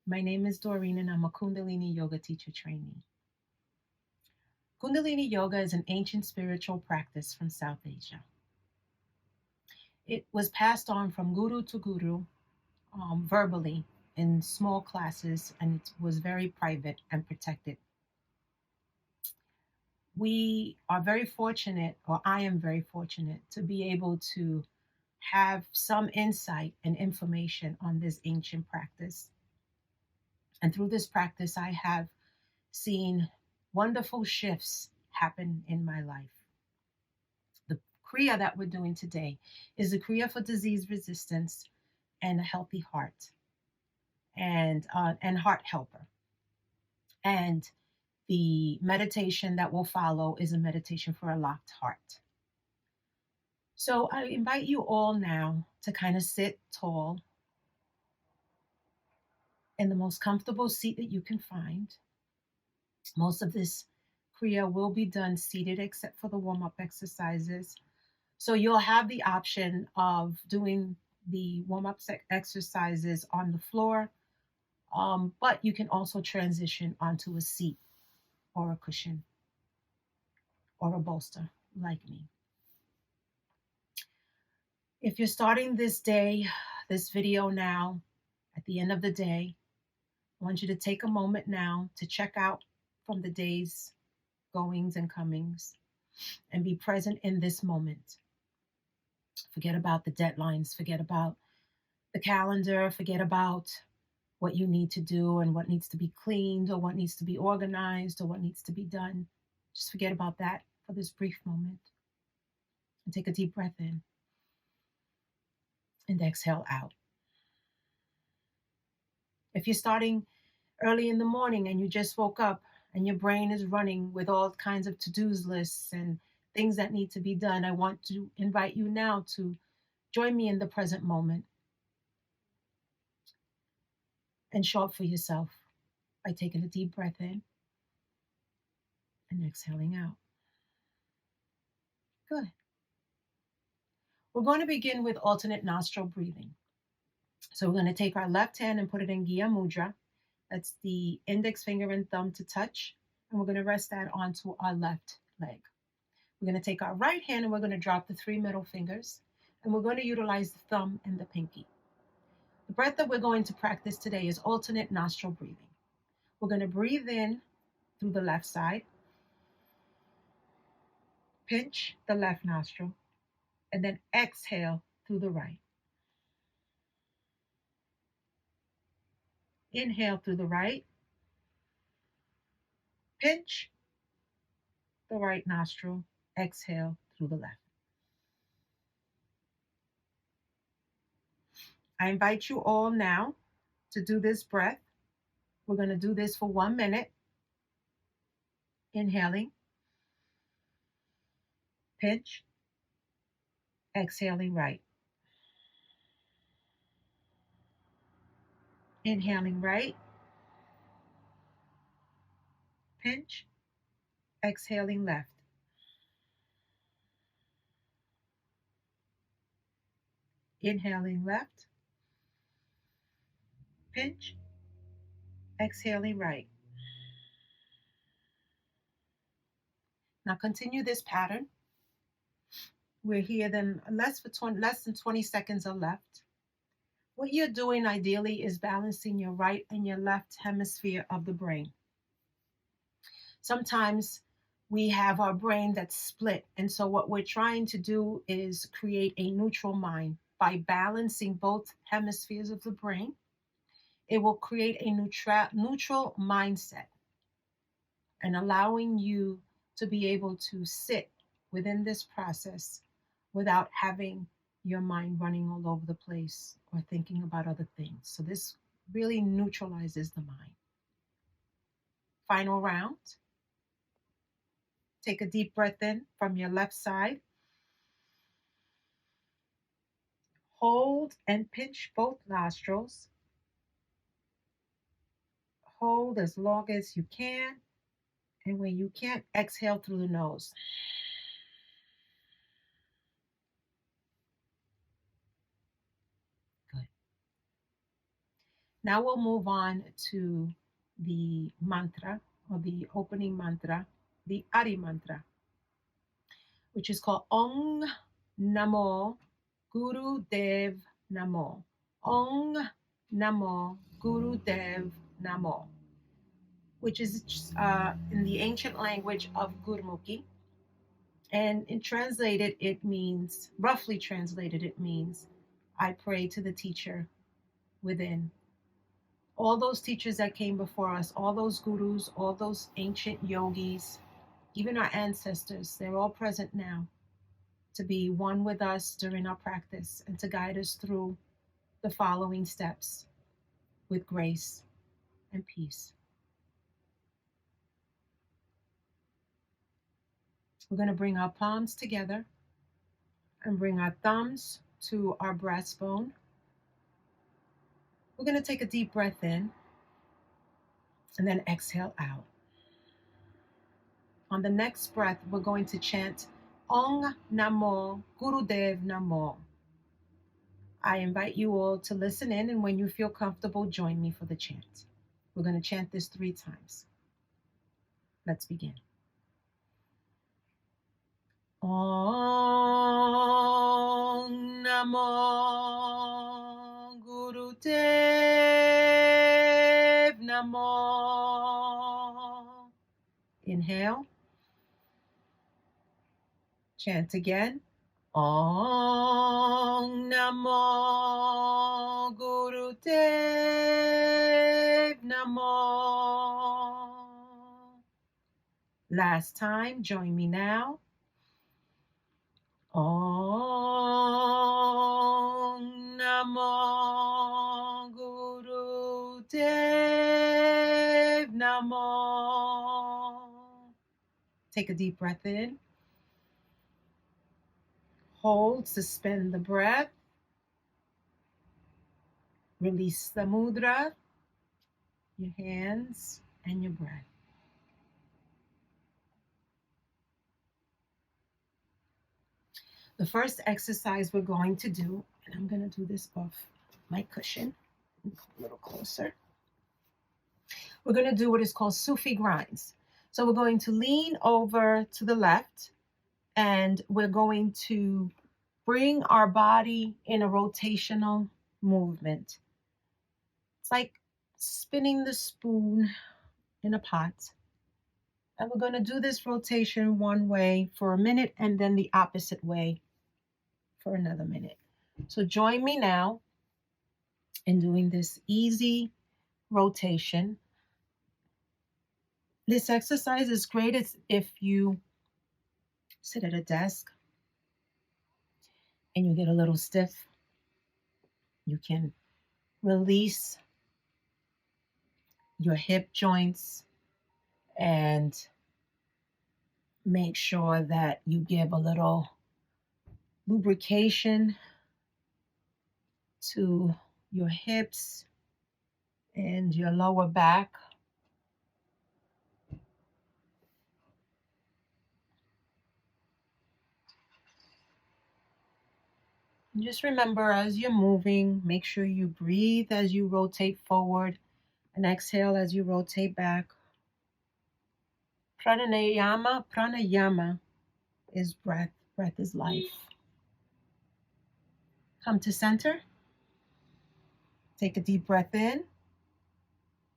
My name is Doreen and I'm a Kundalini Yoga teacher trainee. Kundalini Yoga is an ancient spiritual practice from South Asia. It was passed on from guru to guru verbally in small classes, and it was very private and protected. We are very fortunate, or I am very fortunate, to be able to have some insight and information on this ancient practice. And through this practice, I have seen wonderful shifts happen in my life. The Kriya that we're doing today is the Kriya for disease resistance and a healthy heart, and heart helper. And the meditation that will follow is a meditation for a locked heart. So I invite you all now to kind of sit tall in the most comfortable seat that you can find. Most of this Kriya will be done seated except for the warm up exercises. So you'll have the option of doing the warm up exercises on the floor, but you can also transition onto a seat or a cushion or a bolster like me. If you're starting this day, this video now, at the end of the day, I want you to take a moment now to check out from the day's goings and comings and be present in this moment. Forget about the deadlines, forget about the calendar, forget about what you need to do and what needs to be cleaned or what needs to be organized or what needs to be done. Just forget about that for this brief moment and take a deep breath in and exhale out. If you're starting early in the morning and you just woke up and your brain is running with all kinds of to-dos lists and things that need to be done, I want to invite you now to join me in the present moment and show up for yourself by taking a deep breath in and exhaling out. Good. We're going to begin with alternate nostril breathing. So we're going to take our left hand and put it in Gya Mudra. That's the index finger and thumb to touch. And we're going to rest that onto our left leg. We're going to take our right hand and we're going to drop the 3 middle fingers. And we're going to utilize the thumb and the pinky. The breath that we're going to practice today is alternate nostril breathing. We're going to breathe in through the left side, pinch the left nostril, and then exhale through the right. Inhale through the right, pinch the right nostril, exhale through the left. I invite you all now to do this breath. We're going to do this for 1 minute. Inhaling, pinch, exhaling right. Inhaling right, pinch, exhaling left. Inhaling left, pinch, exhaling right. Now continue this pattern. We're here then less than 20 seconds are left. What you're doing ideally is balancing your right and your left hemisphere of the brain. Sometimes we have our brain that's split. And so what we're trying to do is create a neutral mind. By balancing both hemispheres of the brain, it will create a neutral mindset and allowing you to be able to sit within this process without having your mind running all over the place or thinking about other things. So this really neutralizes the mind. Final round. Take a deep breath in from your left side. Hold and pinch both nostrils. Hold as long as you can. And when you can't, exhale through the nose. Good. Now we'll move on to the mantra or the opening mantra, the Adi mantra, which is called Ong Namo Guru Dev Namo. Ong Namo Guru Dev Namo, which is in the ancient language of Gurmukhi. And in translated, it means, roughly translated, it means, I pray to the teacher within. All those teachers that came before us, all those gurus, all those ancient yogis, even our ancestors, they're all present now to be one with us during our practice and to guide us through the following steps with grace and peace. We're going to bring our palms together and bring our thumbs to our breastbone. We're going to take a deep breath in and then exhale out. On the next breath, we're going to chant Ong Namo Gurudev Namo. I invite you all to listen in, and when you feel comfortable, join me for the chant. We're going to chant this 3 times. Let's begin. Ong Namo Gurudev Namo. Inhale. Chant again. Ong Namo Gurudev Namo. Last time, join me now. Ong Namo Gurudev Namo. Take a deep breath in. Hold, suspend the breath. Release the mudra, your hands, and your breath. The first exercise we're going to do, and I'm going to do this off my cushion, a little closer. We're going to do what is called Sufi grinds. So we're going to lean over to the left, and we're going to bring our body in a rotational movement. It's like spinning the spoon in a pot. And we're going to do this rotation one way for a minute and then the opposite way for another minute. So join me now in doing this easy rotation. This exercise is great if you sit at a desk and you get a little stiff. You can release your hip joints and make sure that you give a little lubrication to your hips and your lower back. And just remember, as you're moving, make sure you breathe as you rotate forward and exhale as you rotate back. Pranayama is breath. Breath is life. Come to center. Take a deep breath in.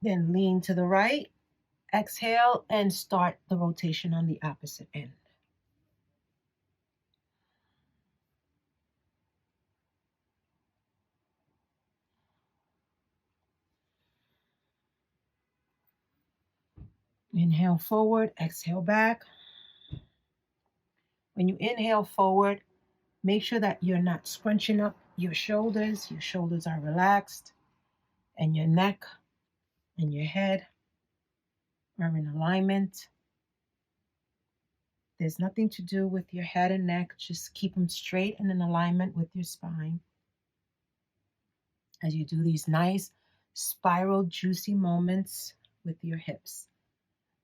Then lean to the right. Exhale and start the rotation on the opposite end. Inhale forward, exhale back. When you inhale forward, make sure that you're not scrunching up your shoulders. Your shoulders are relaxed, and your neck and your head are in alignment. There's nothing to do with your head and neck. Just keep them straight and in alignment with your spine. As you do these nice spiral, juicy moments with your hips,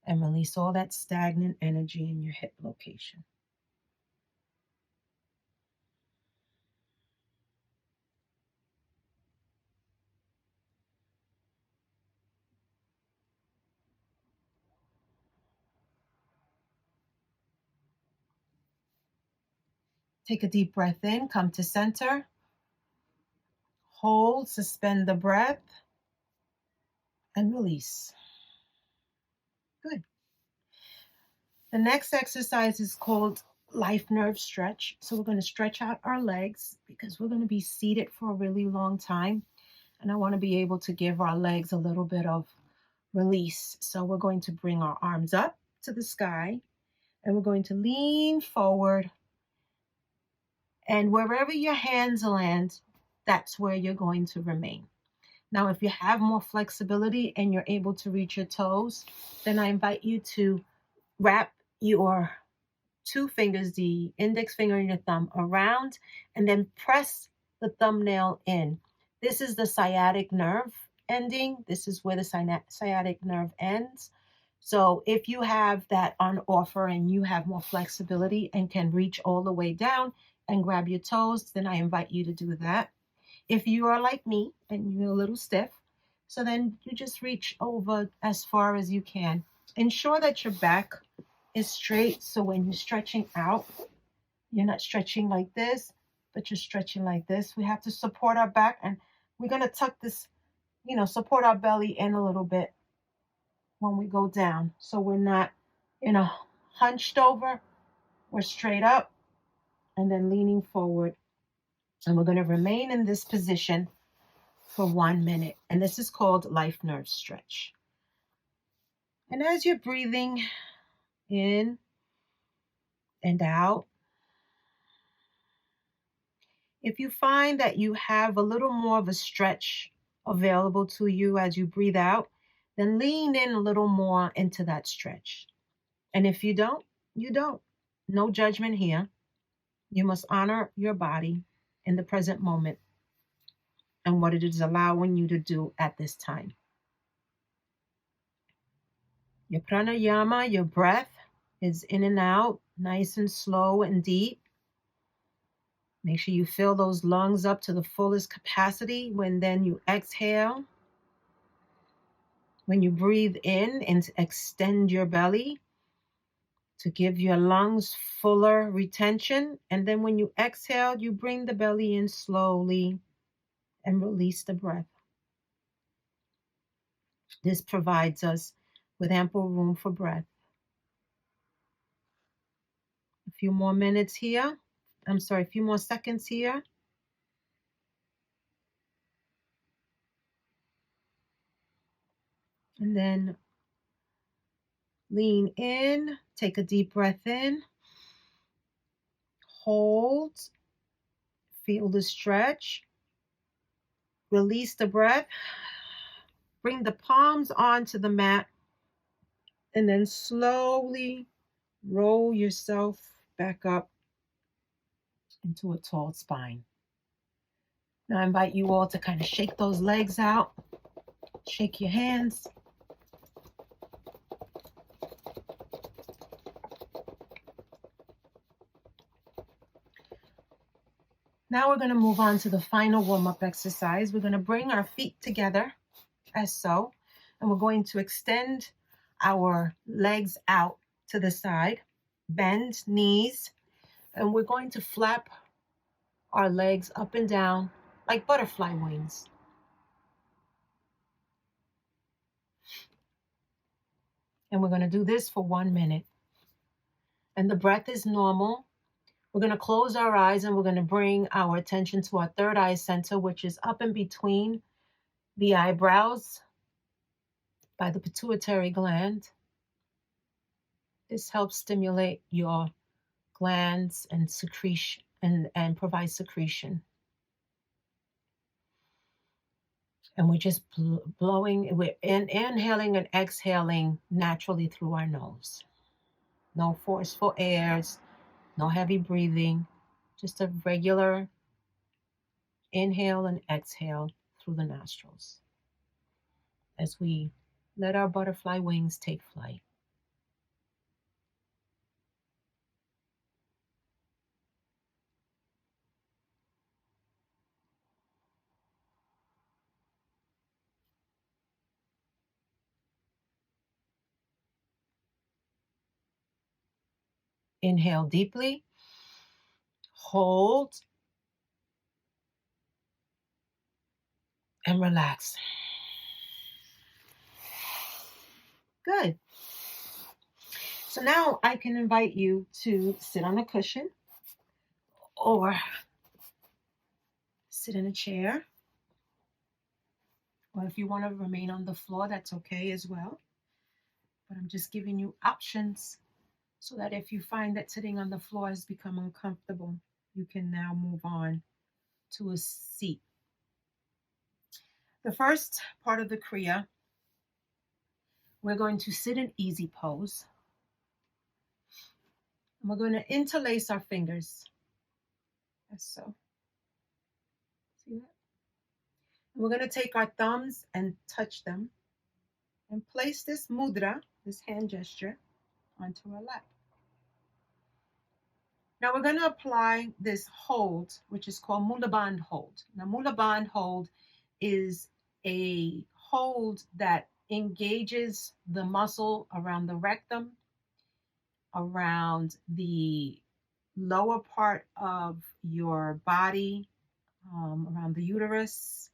and release all that stagnant energy in your hip location. Take a deep breath in, come to center, hold, suspend the breath, and release. Good. The next exercise is called life nerve stretch. So we're going to stretch out our legs because we're going to be seated for a really long time. And I want to be able to give our legs a little bit of release. So we're going to bring our arms up to the sky and we're going to lean forward. And wherever your hands land, that's where you're going to remain. Now, if you have more flexibility and you're able to reach your toes, then I invite you to wrap your two fingers, the index finger and your thumb, around and then press the thumbnail in. This is the sciatic nerve ending. This is where the sciatic nerve ends. So if you have that on offer and you have more flexibility and can reach all the way down and grab your toes, then I invite you to do that. If you are like me and you're a little stiff, so then you just reach over as far as you can. Ensure that your back is straight. So when you're stretching out, you're not stretching like this, but you're stretching like this. We have to support our back and we're going to tuck this, support our belly in a little bit when we go down. So we're not, hunched over, we're straight up and then leaning forward. And we're going to remain in this position for 1 minute. And this is called life nerve stretch. And as you're breathing in and out, if you find that you have a little more of a stretch available to you as you breathe out, then lean in a little more into that stretch. And if you don't, you don't. No judgment here. You must honor your body in the present moment and what it is allowing you to do at this time. Your pranayama, your breath, is in and out, nice and slow and deep. Make sure you fill those lungs up to the fullest capacity when then you exhale. When you breathe in and extend your belly to give your lungs fuller retention. And then when you exhale, you bring the belly in slowly and release the breath. This provides us with ample room for breath. A few more minutes here. A few more seconds here. And then lean in, take a deep breath in, hold, feel the stretch, release the breath, bring the palms onto the mat, and then slowly roll yourself back up into a tall spine. Now I invite you all to kind of shake those legs out, shake your hands. Now we're going to move on to the final warm-up exercise. We're going to bring our feet together as so, and we're going to extend our legs out to the side, bend knees, and we're going to flap our legs up and down like butterfly wings. And we're going to do this for 1 minute. And the breath is normal. We're going to close our eyes and we're going to bring our attention to our third eye center, which is up in between the eyebrows by the pituitary gland. This helps stimulate your glands and secretion and provide secretion. And we're just blowing, we're inhaling and exhaling naturally through our nose. No forceful airs, no heavy breathing, just a regular inhale and exhale through the nostrils as we let our butterfly wings take flight. Inhale deeply, hold, and relax. Good. So now I can invite you to sit on a cushion or sit in a chair. Or if you want to remain on the floor, that's okay as well. But I'm just giving you options so that if you find that sitting on the floor has become uncomfortable, you can now move on to a seat. The first part of the Kriya, we're going to sit in easy pose. And we're going to interlace our fingers. As so. See that? And we're going to take our thumbs and touch them and place this mudra, this hand gesture, onto our lap. Now we're going to apply this hold, which is called Mula Bandh hold. Now Mula Bandh hold is a hold that engages the muscle around the rectum, around the lower part of your body, around the uterus.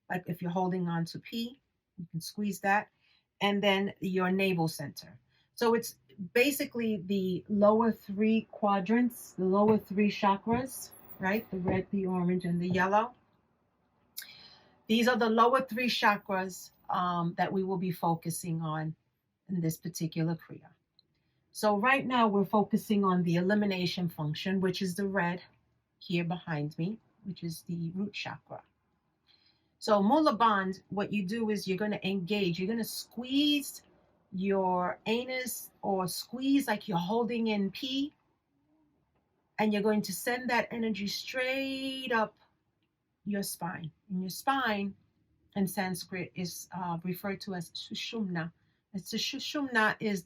Like if you're holding on to pee, you can squeeze that, and then your navel center. So it's basically the lower three quadrants, the lower three chakras, right? The red, the orange, and the yellow. These are the lower three chakras that we will be focusing on in this particular Kriya. So right now we're focusing on the elimination function, which is the red here behind me, which is the root chakra. So Mula Bandh, what you do is you're going to engage, you're going to squeeze your anus or squeeze like you're holding in pee, and you're going to send that energy straight up your spine. And your spine in Sanskrit is referred to as Sushumna. And so Sushumna is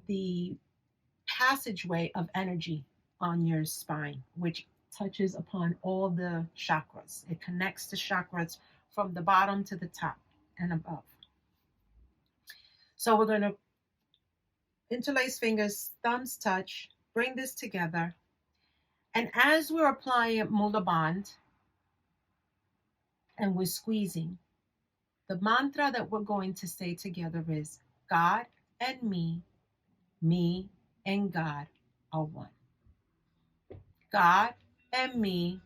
the passageway of energy on your spine, which touches upon all the chakras. It connects the chakras from the bottom to the top and above. So we're going to interlace fingers, thumbs touch, bring this together. And as we're applying Mula Bandh and we're squeezing, the mantra that we're going to say together is God and me and God are one. God and me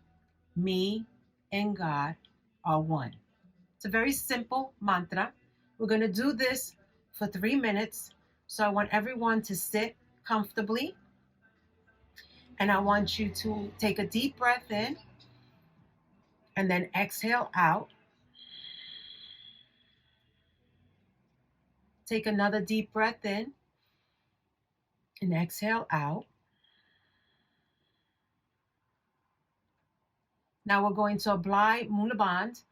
and God are one. It's a very simple mantra. We're going to do this for 3 minutes. So I want everyone to sit comfortably. And I want you to take a deep breath in and then exhale out. Take another deep breath in and exhale out. Now we're going to apply Mula Bandh.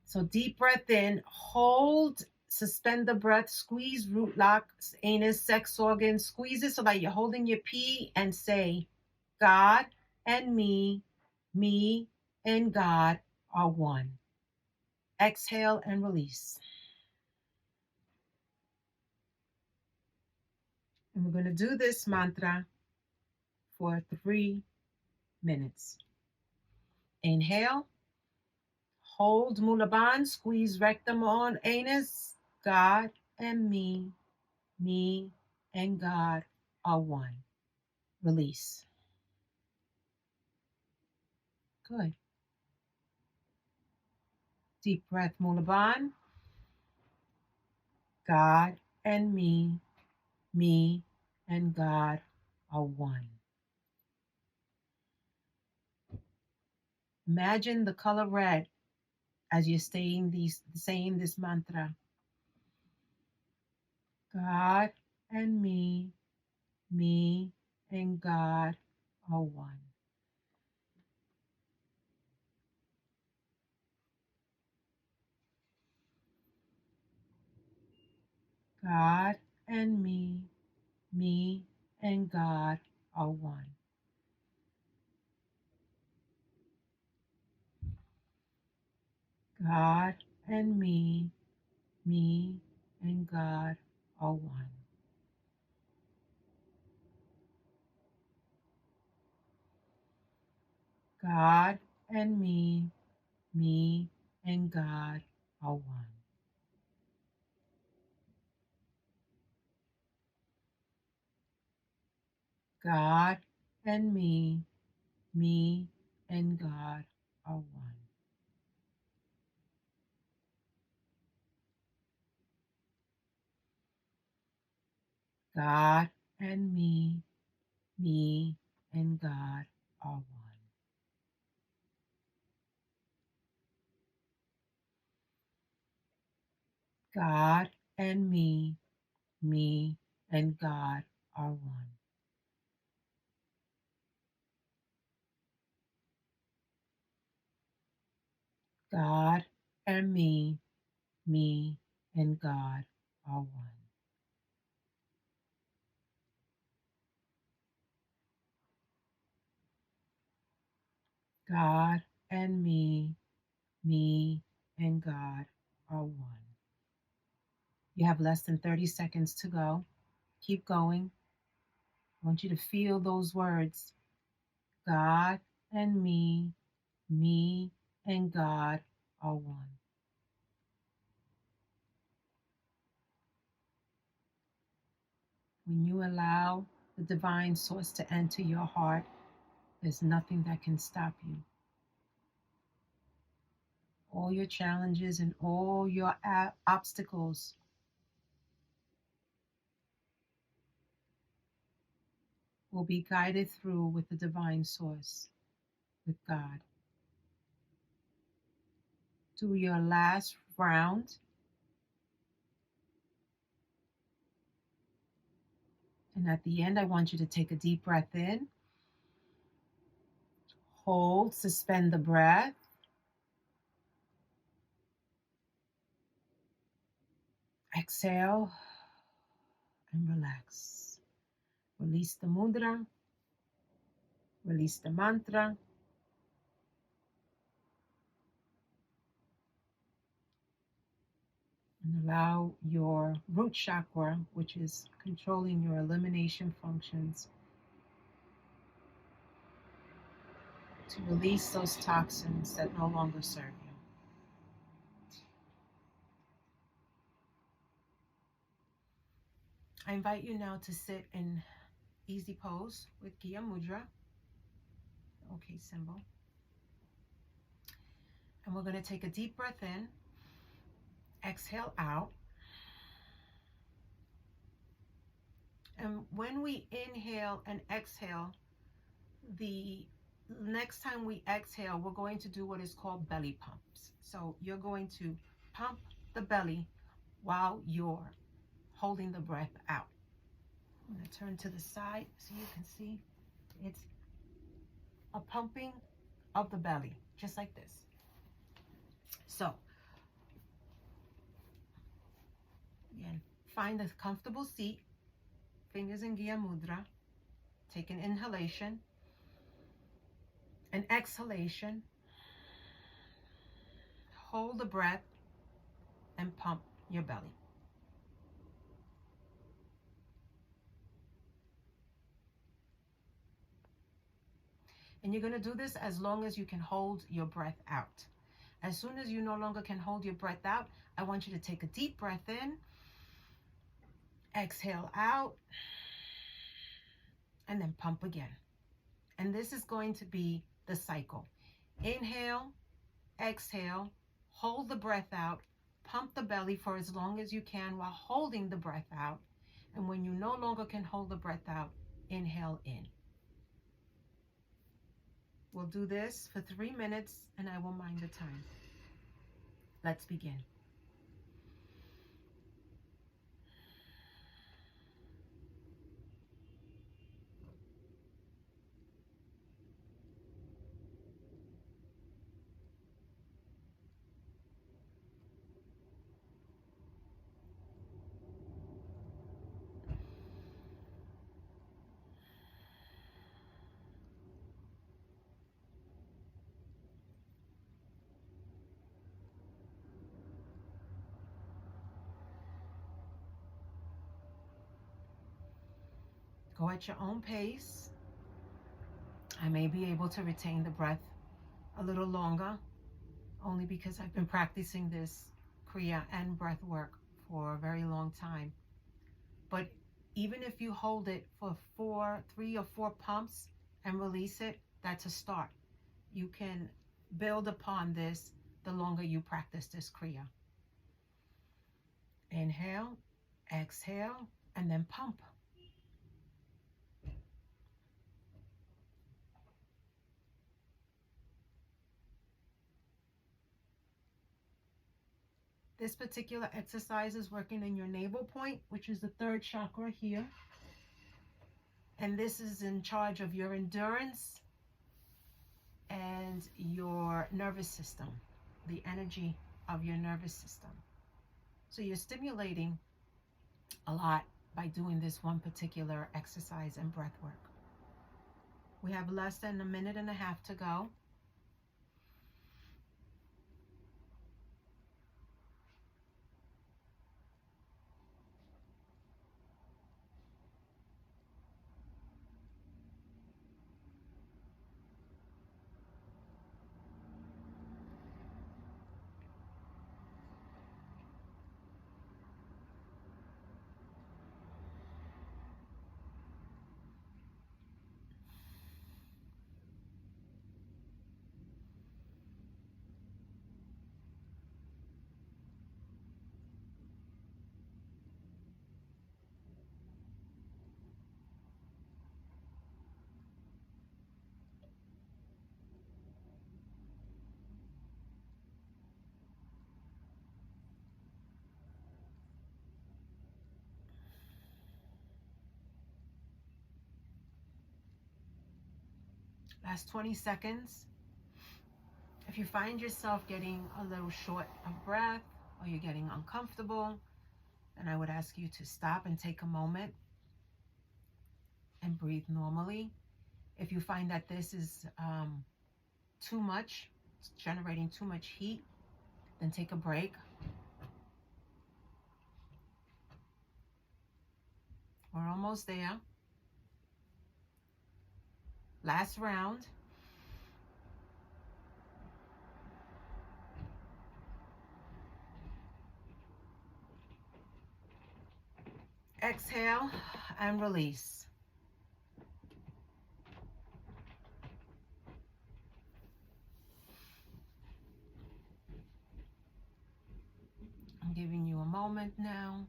So deep breath in, hold, suspend the breath, squeeze root lock, anus, sex organ, squeeze it so that you're holding your pee and say, God and me and God are one. Exhale and release. And we're going to do this mantra for 3 minutes. Inhale, hold Mula Bandh, squeeze rectum on anus. God and me and God are one. Release. Good. Deep breath, Mula Bandh. God and me and God are one. Imagine the color red as you're saying this mantra. God and me and God are one. God and me and God are one. God and me and God are one. God and me and God are one. God and me and God are one. God and me and God are one. God and me and God are one. God and me and God are one. God and me and God are one. You have less than 30 seconds to go. Keep going. I want you to feel those words. God and me and God are one. When you allow the divine source to enter your heart, there's nothing that can stop you. All your challenges and all your obstacles will be guided through with the divine source, with God. Do your last round. And at the end, I want you to take a deep breath in, hold, suspend the breath, exhale, and relax. Release the mudra, release the mantra, and allow your root chakra, which is controlling your elimination functions, to release those toxins that no longer serve you. I invite you now to sit in easy pose with Kriya Mudra, okay symbol. And we're going to take a deep breath in, exhale out. And when we inhale and exhale, the next time we exhale, we're going to do what is called belly pumps. So you're going to pump the belly while you're holding the breath out. I'm going to turn to the side so you can see. It's a pumping of the belly, just like this. So, again, find a comfortable seat, fingers in Kriya Mudra, take an inhalation, an exhalation, hold the breath, and pump your belly. And you're going to do this as long as you can hold your breath out. As soon as you no longer can hold your breath out, I want you to take a deep breath in, exhale out, and then pump again. And this is going to be the cycle. Inhale, exhale, hold the breath out, pump the belly for as long as you can while holding the breath out. And when you no longer can hold the breath out, inhale in. We'll do this for 3 minutes and I will mind the time. Let's begin. Go at your own pace. I may be able to retain the breath a little longer, only because I've been practicing this Kriya and breath work for a very long time. But even if you hold it for 3 or 4 pumps and release it, that's a start. You can build upon this the longer you practice this Kriya. Inhale, exhale, and then pump. This particular exercise is working in your navel point, which is the third chakra here. And this is in charge of your endurance and your nervous system, the energy of your nervous system. So you're stimulating a lot by doing this one particular exercise and breath work. We have less than 1.5 minutes to go. Last 20 seconds. If you find yourself getting a little short of breath or you're getting uncomfortable, then I would ask you to stop and take a moment and breathe normally. If you find that this is too much, it's generating too much heat, then take a break. We're almost there. Last round. Exhale and release. I'm giving you a moment now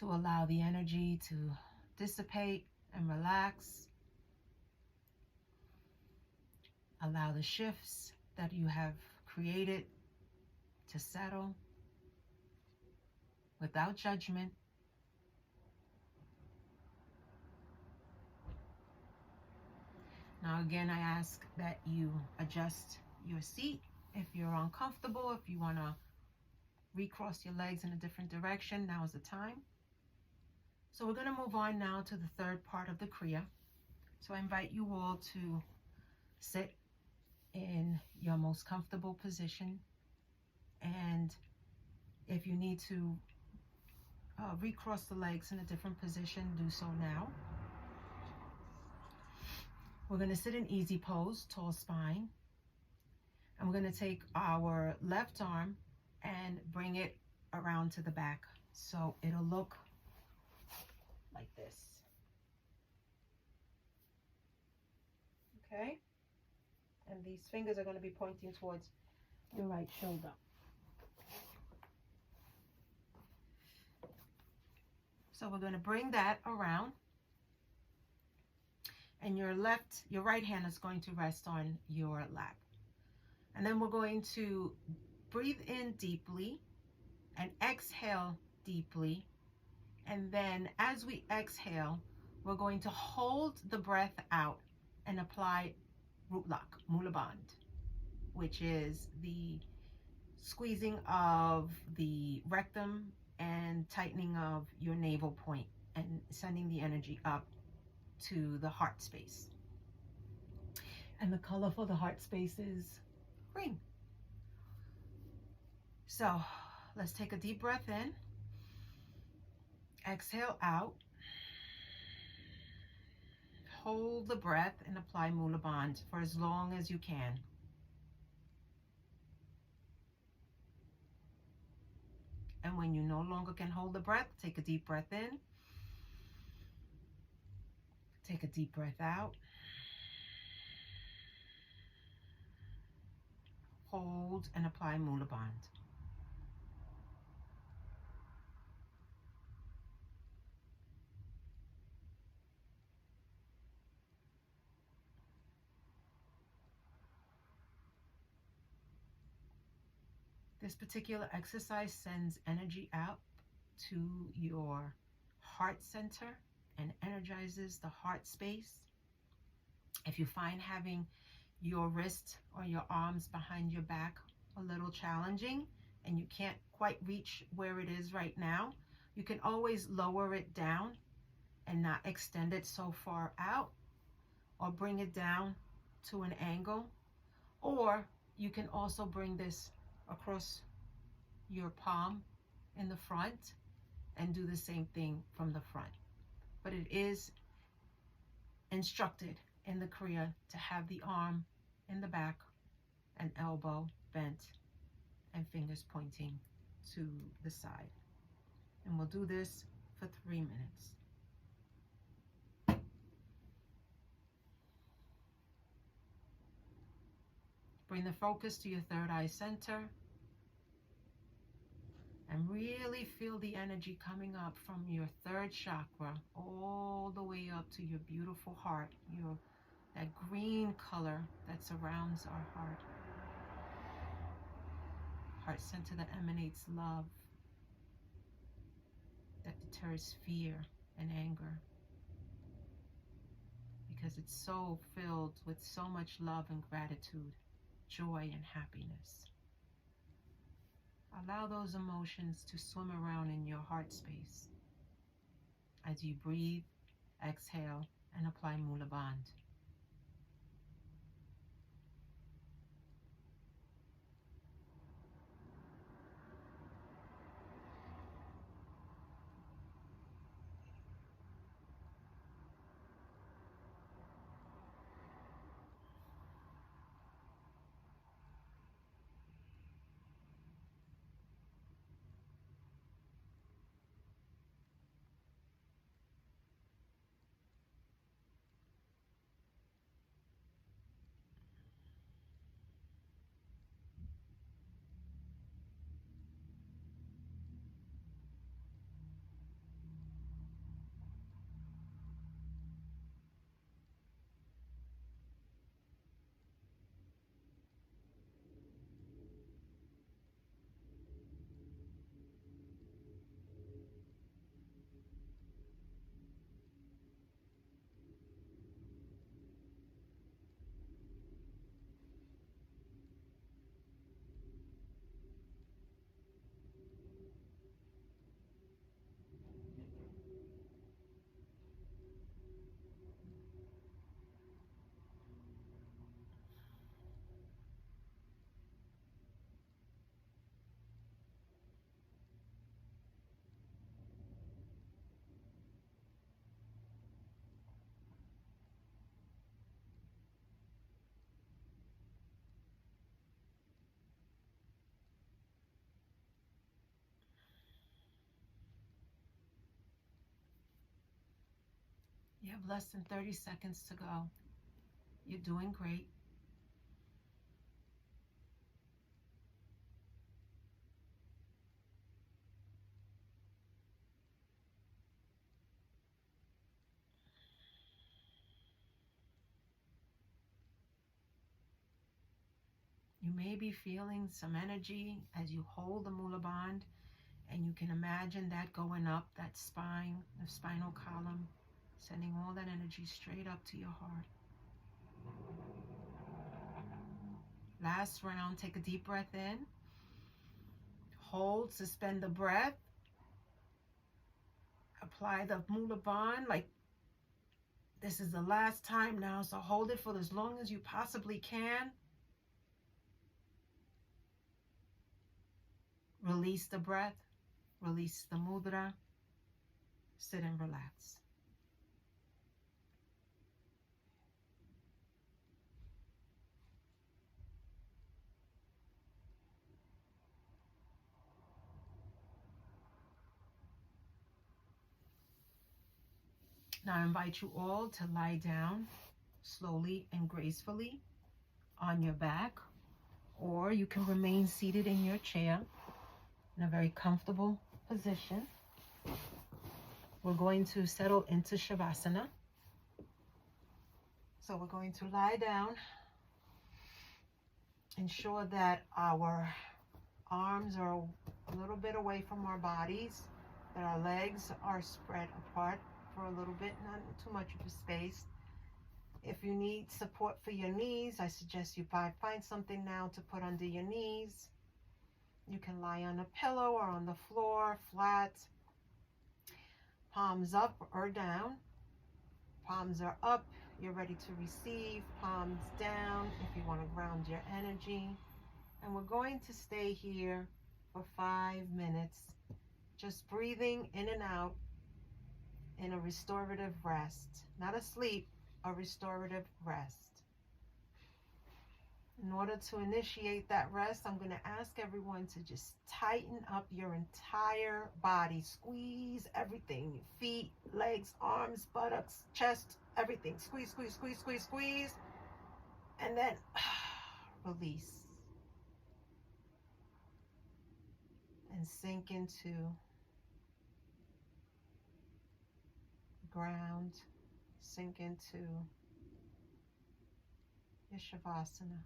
to allow the energy to dissipate and relax. Allow the shifts that you have created to settle without judgment. Now again, I ask that you adjust your seat if you're uncomfortable. If you want to recross your legs in a different direction, now is the time. So we're going to move on now to the third part of the Kriya. So I invite you all to sit in your most comfortable position, and if you need to recross the legs in a different position, do so now. We're going to sit in easy pose, tall spine, and we're going to take our left arm and bring it around to the back, so it'll look like this. Okay? And these fingers are going to be pointing towards your right shoulder. So we're going to bring that around, and your right hand is going to rest on your lap. And then we're going to breathe in deeply and exhale deeply. And then as we exhale, we're going to hold the breath out and apply root lock, Mula Bandh, which is the squeezing of the rectum and tightening of your navel point and sending the energy up to the heart space. And the color for the heart space is green. So let's take a deep breath in. Exhale out. Hold the breath and apply Mula Bandh for as long as you can. And when you no longer can hold the breath, take a deep breath in. Take a deep breath out. Hold and apply Mula Bandha. This particular exercise sends energy out to your heart center and energizes the heart space. If you find having your wrist or your arms behind your back a little challenging and you can't quite reach where it is right now, you can always lower it down and not extend it so far out, or bring it down to an angle, or you can also bring this across your palm in the front and do the same thing from the front. But it is instructed in the Kriya to have the arm in the back and elbow bent and fingers pointing to the side. And we'll do this for 3 minutes. Bring the focus to your third eye center and really feel the energy coming up from your third chakra all the way up to your beautiful heart, that green color that surrounds our heart. Heart center that emanates love, that deters fear and anger, because it's so filled with so much love and gratitude, joy and happiness. Allow those emotions to swim around in your heart space as you breathe, exhale, and apply Mula Bandha. You have less than 30 seconds to go. You're doing great. You may be feeling some energy as you hold the Mula Bandha, and you can imagine that going up that spine, the spinal column, sending all that energy straight up to your heart. Last round, take a deep breath in. Hold, suspend the breath. Apply the Mula Bandha like this is the last time now, so hold it for as long as you possibly can. Release the breath, release the mudra, sit and relax. Now I invite you all to lie down slowly and gracefully on your back, or you can remain seated in your chair in a very comfortable position. We're going to settle into Shavasana. So we're going to lie down. Ensure that our arms are a little bit away from our bodies, that our legs are spread apart for a little bit, not too much of a space. If you need support for your knees, I suggest you find something now to put under your knees. You can lie on a pillow or on the floor, flat, palms up or down. Palms are up, you're ready to receive. Palms down if you want to ground your energy. And we're going to stay here for 5 minutes, just breathing in and out in a restorative rest. Not a sleep, a restorative rest. In order to initiate that rest, I'm going to ask everyone to just tighten up your entire body. Squeeze everything. Your feet, legs, arms, buttocks, chest, everything. Squeeze, squeeze, squeeze, squeeze, squeeze. And then release. And sink into the ground. Sink into your Shavasana.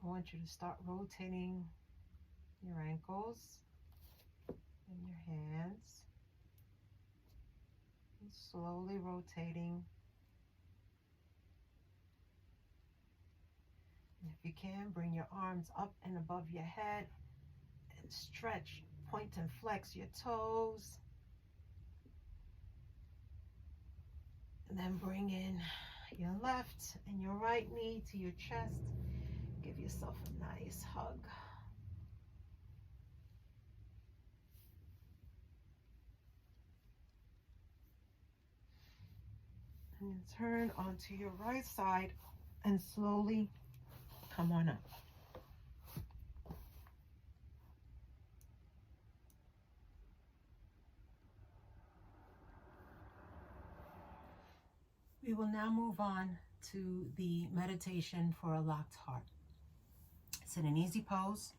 I want you to start rotating your ankles and your hands. And slowly rotating. And if you can, bring your arms up and above your head and stretch, point and flex your toes. And then bring in your left and your right knee to your chest. Give yourself a nice hug. And turn onto your right side and slowly come on up. We will now move on to the meditation for a locked heart. It's in an easy pose.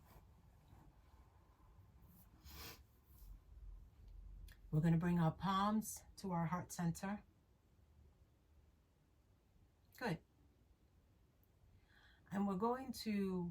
We're going to bring our palms to our heart center. Good. And we're going to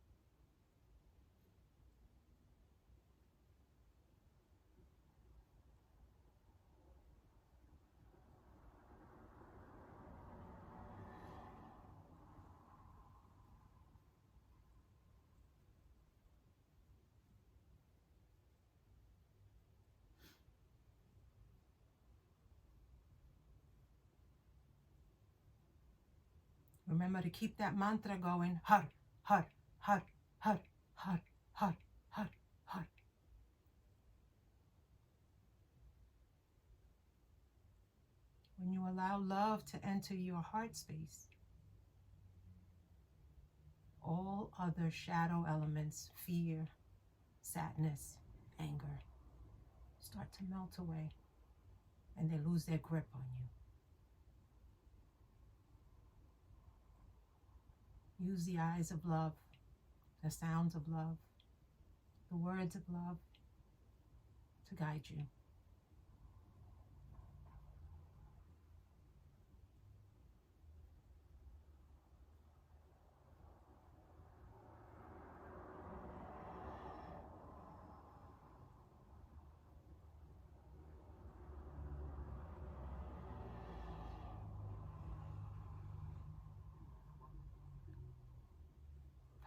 Remember to keep that mantra going. Har, har, har, har, har, har, har, har. When you allow love to enter your heart space, all other shadow elements, fear, sadness, anger, start to melt away, and they lose their grip on you. Use the eyes of love, the sounds of love, the words of love to guide you.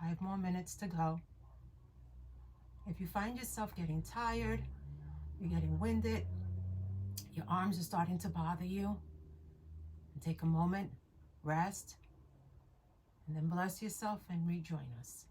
Five more minutes to go. If you find yourself getting tired, you're getting winded, your arms are starting to bother you, and take a moment, rest, and then bless yourself and rejoin us.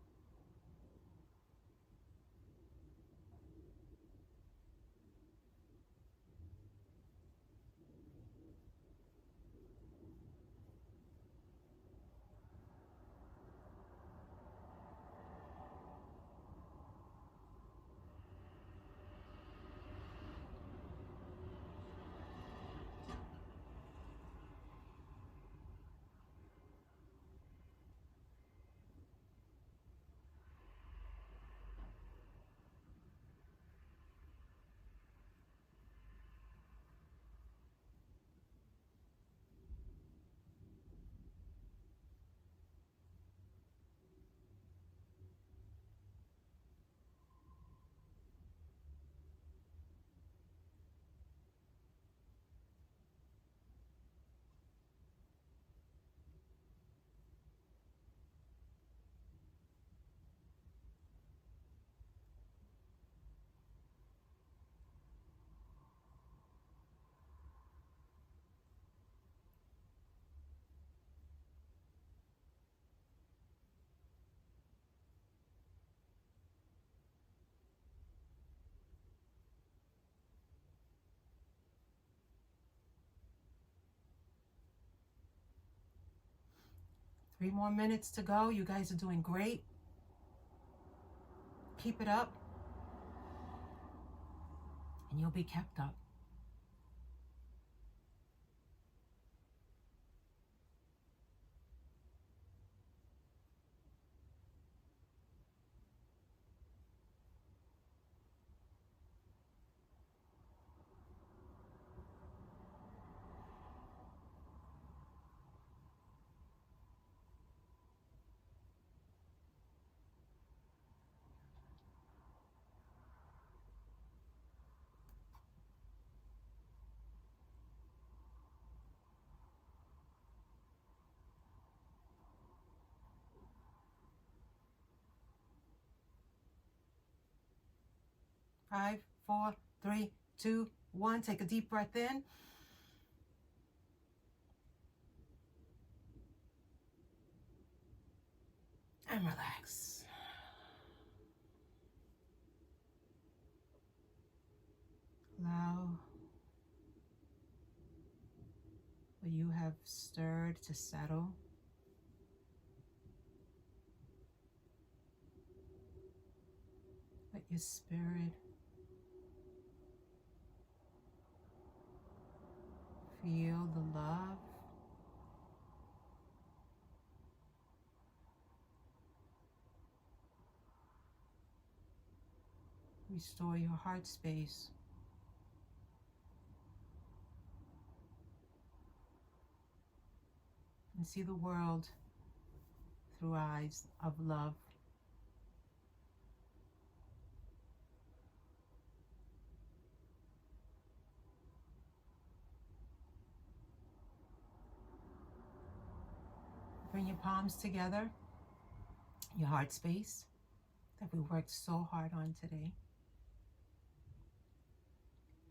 Three more minutes to go. You guys are doing great. Keep it up, and you'll be kept up. Five, four, three, two, one. Take a deep breath in. And relax. Allow what you have stirred to settle. Let your spirit feel the love. Restore your heart space. And see the world through eyes of love. Bring your palms together, your heart space that we worked so hard on today.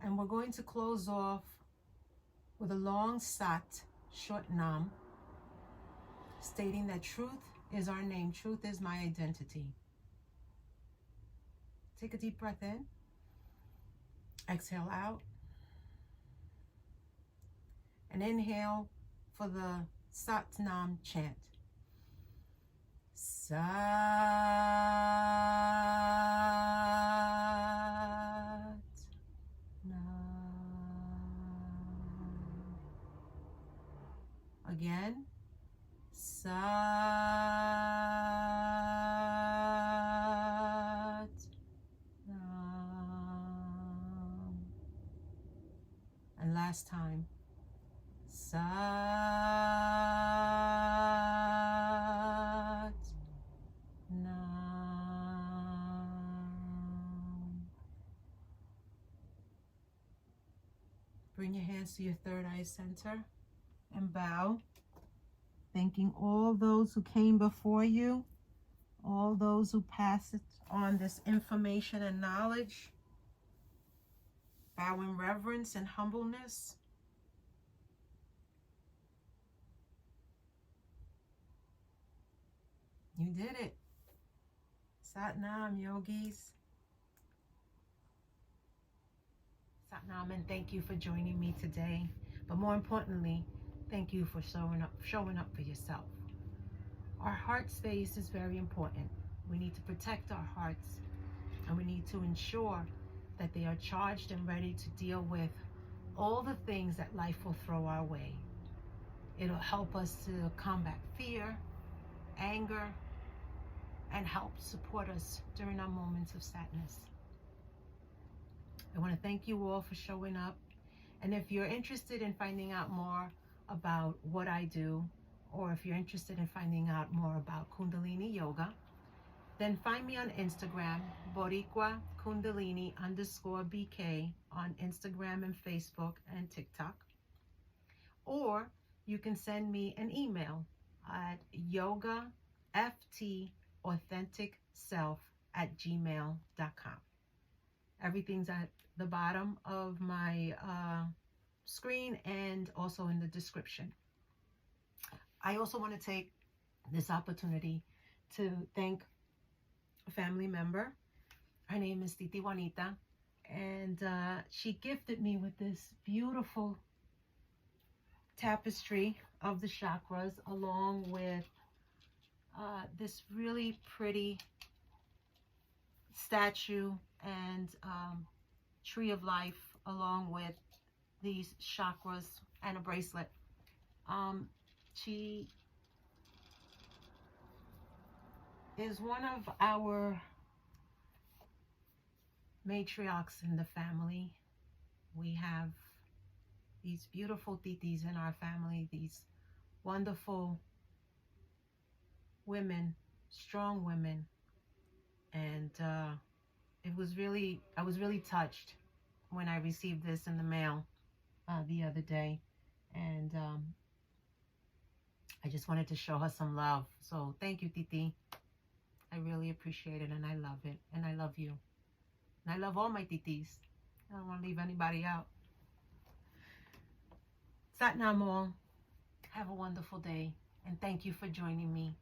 And we're going to close off with a long sat, short nam. stating that truth is our name. Truth is my identity. Take a deep breath in. Exhale out. And inhale for the Sat Nam chant. Sat Nam. Again. Sat Nam. And last time. Sat Nam. Bring your hands to your third eye center and bow, thanking all those who came before you, all those who passed on this information and knowledge. Bow in reverence and humbleness. You did it. Sat Nam, yogis. Sat Nam, and thank you for joining me today. But more importantly, thank you for showing up for yourself. Our heart space is very important. We need to protect our hearts, and we need to ensure that they are charged and ready to deal with all the things that life will throw our way. It'll help us to combat fear, anger, and help support us during our moments of sadness. I want to thank you all for showing up. And if you're interested in finding out more about what I do, or if you're interested in finding out more about Kundalini Yoga, then find me on Instagram, Boricua Kundalini _BK on Instagram and Facebook and TikTok. Or you can send me an email at yogaFTauthenticself@gmail.com. Everything's at the bottom of my screen and also in the description. I also want to take this opportunity to thank a family member. Her name is Titi Juanita, and she gifted me with this beautiful tapestry of the chakras, along with this really pretty statue and tree of life, along with these chakras and a bracelet. She is one of our matriarchs in the family. We have these beautiful titis in our family, these wonderful women, strong women, and I was really touched when I received this in the mail the other day, and I just wanted to show her some love. So thank you, Titi. I really appreciate it, and I love it, and I love you, and I love all my titis. I don't want to leave anybody out. Sat Nam all. Have a wonderful day, and thank you for joining me